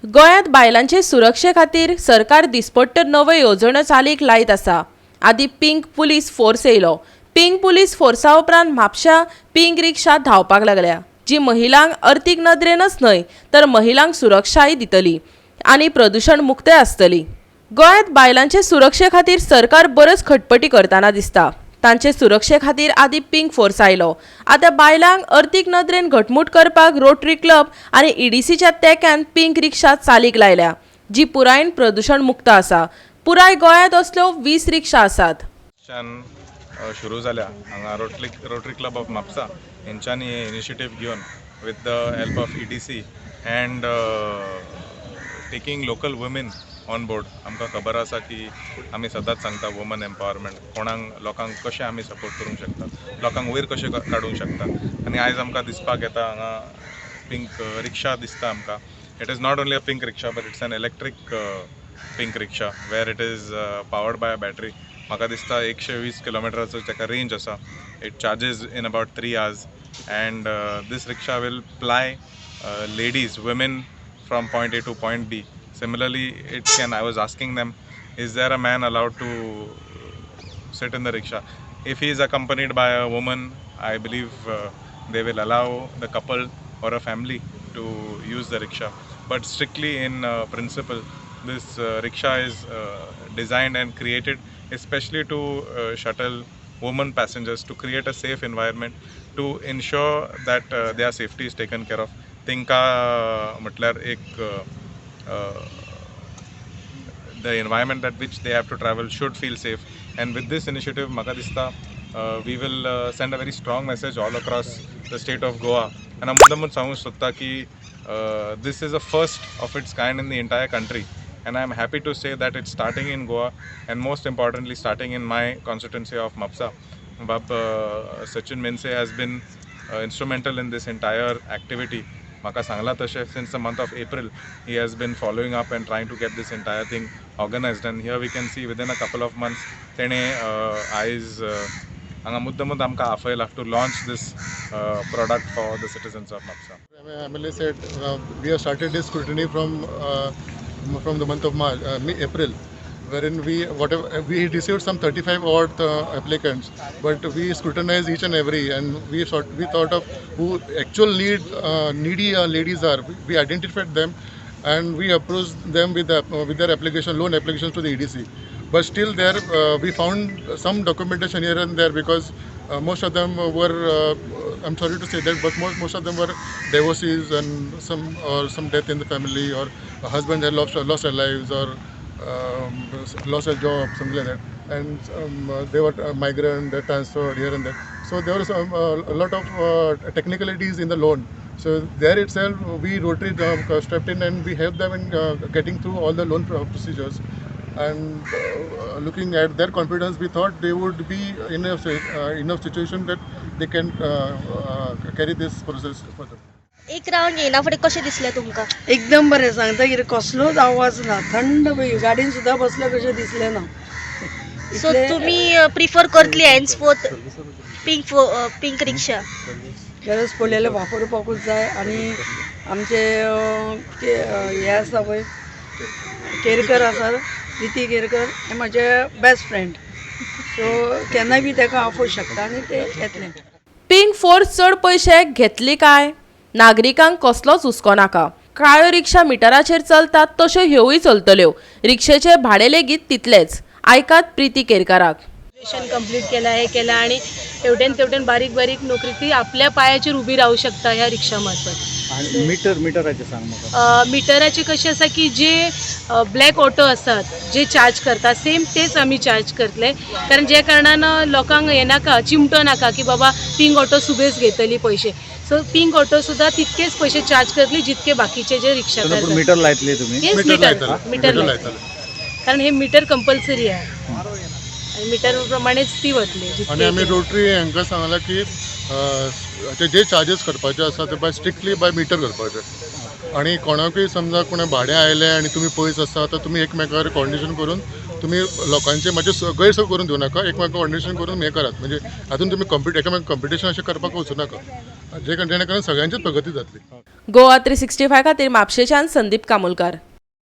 गोंयांत बायलांचे सुरक्षे खातीर सरकार दिसपट्ट नव्यो येवजण्यो चालीक लायत आसा। आदी पिंक पुलीस फोर्स येयलो। पिंक पुलीस फोर्सा उपरांत म्हापशा पिंक रिक्षा धांवपाक लागल्या, जी महिलांक अर्थीक नदरेनच न्हय तर महिलांक सुरक्षाय दितली आनी प्रदूषण मुक्त आसतली। गोंयांत बायलांचे सुरक्षे खातीर सरकार बऱ्योच खटपटी करतना दिसता। तांचे सुरक्षे खातीर आदी पिंक फोर्स आयलो। आतां बायलांक अर्थीक नदरेन घटमूट करपाक रोटरी क्लब आनी ईडीसीच्या तेक्यान पिंक रिक्षा चालीक लायल्या, जी पुरायन प्रदूषण मुक्त आसा। पुराय गोंयांत असल्यो 20 रिक्षा आसात। सुरू जाल्या हांगा रोटरी क्लब ऑफ म्हापसा हेंच्यांनी हे इनिशिएटीव घेवन with the help of EDC and taking local women on board. आमकां खबर आसा की आमी सदांच सांगता वुमन एम्पावरमेंट, कोणाक लोकांक कशें आमी सपोर्ट करूंक शकता, लोकांक वयर कशें काडूंक शकता। आनी आयज आमकां दिसपाक येता हांगा पिंक रिक्षा दिसता आमकां। It is not only a pink rickshaw but it's an electric pink rickshaw where it is powered by a battery. म्हाका दिसता 120 किलोमिटराचो ताका रेंज आसा। It charges in about 3 hours and this rickshaw will ply ladies, women from point A to point B. Similarly, I was asking them, is there a man allowed to sit in the rickshaw? If he is accompanied by a woman, I believe they will allow the couple or a family to use the rickshaw. But strictly in principle, this rickshaw is designed and created especially to shuttle women passengers, to create a safe environment, to ensure that their safety is taken care of. Tinka म्हटल्यार एक the environment at which they have to travel should feel safe. And with this initiative, म्हाका दिसता we will send a very strong message all across the state of Goa. And मुद्दामून सांगूं सोदता की this is a first of its kind in the entire country. And I am happy to say that it's starting in Goa and most importantly starting in my constituency of Mapsa. Sachin Mense has been instrumental in this entire activity. Maka sangla tashe since the month of April he has been following up and trying to get this entire thing organized, and here we can see within a couple of months tene eyes anga muddamud amka afayla to launch this product for the citizens of Mapsa. MLA said we have started this scrutiny from the month of March, April, wherein we received some 35 odd applicants, but we scrutinized each and every, and we thought of who actual needy ladies are. We identified them and we approached them with their loan applications to the EDC. But still there we found some documentation here and there, because most of them were I'm sorry to say that, but most of them were divorcees and some death in the family, or a husband had lost their lives, or lost their job, something like that, and they were migrant, they transferred here and there. So there was a lot of technicalities in the loan. So there itself we Rotary stepped in and we helped them in getting through all the loan procedures. And looking at their confidence, we thought they would be in enough situation that they can carry this process further. एक round येना फुडें कशें दिसलें तुमकां? एकदम बरें, सांगता कितें कसलोच आवाज ना, थंड पळय, गाडीन सुद्दां बसल्या कशें दिसलें ना। सो तुमी प्रिफर करतली हेन्सफोर्थ पिंक रिक्षा? गरज पडलेले वापरपाकूच जाय। आनी आमचे हे आसा पळय केरकर आसा, रिती केरकर, हे म्हजे बेस्ट फ्रेंड, सो केन्नाय बी ताका आफोवंक शकता आनी ते येतले। पिंक फोर्स चड पयशे घेतली काय? नागरिकांक कसलोच हुस्को नाका। काळ्यो रिक्षा मिटराचेर चलतात तश्यो ह्योय चलतल्यो। रिक्षेचे भाडे लेगीत तितलेच। आयकात प्रीती केरकाराक। ग्रॅज्युएशन कंप्लीट केला, हे केला आणि तेवढेन बारीक बारीक नोकरी ती आपल्या पायाचेर उभी राहू शकता ह्या रिक्षा मार्फत। मिटराचे सांग म्हाका। मिटराचे कशें आसा की जे ब्लॅक ऑटो आसात जे चार्ज करता सेम तेच आमी चार्ज करतले, कारण जे कारणान लोकांक हे नाका, चिमटो नाका की बाबा पिंक ऑटो सुबेज घेतली पयशे। सो पिंक ऑटो सुद्धा तितकेच पैसे चार्ज करतली जितके बाकीचे जे रिक्षा करतात। मीटर लायतले तुम्ही? मीटर लायतले, कारण हे मीटर कंपल्सरी आहे आणि मीटर प्रमाणेच ती वतली। आणि आम्ही रोटरी हांकां सांगला की जे चार्जेस करपाचे आसा ते बाय स्ट्रिक्टली बाय मीटर करपाचे। आणि कोणाकूय समजा कोणा भाडे आयले आणि तुम्ही पयस आसा तर तुम्ही एकमेकावर कॉर्डिनेशन करून तुम्ही लोकांचे म्हणजे गैरसोय करून दिवं नाका, एकमेकांक कॉर्डिनेशन करून हे करात, म्हणजे हातून तुम्ही एकामेकांक कॉम्पिटिशन अशें करपाक वचूं नाका, जेणे कारण सगळ्यांचीच प्रगती जातली। गोवा 365 खातीर म्हापशेच्यान संदीप कामुलकार.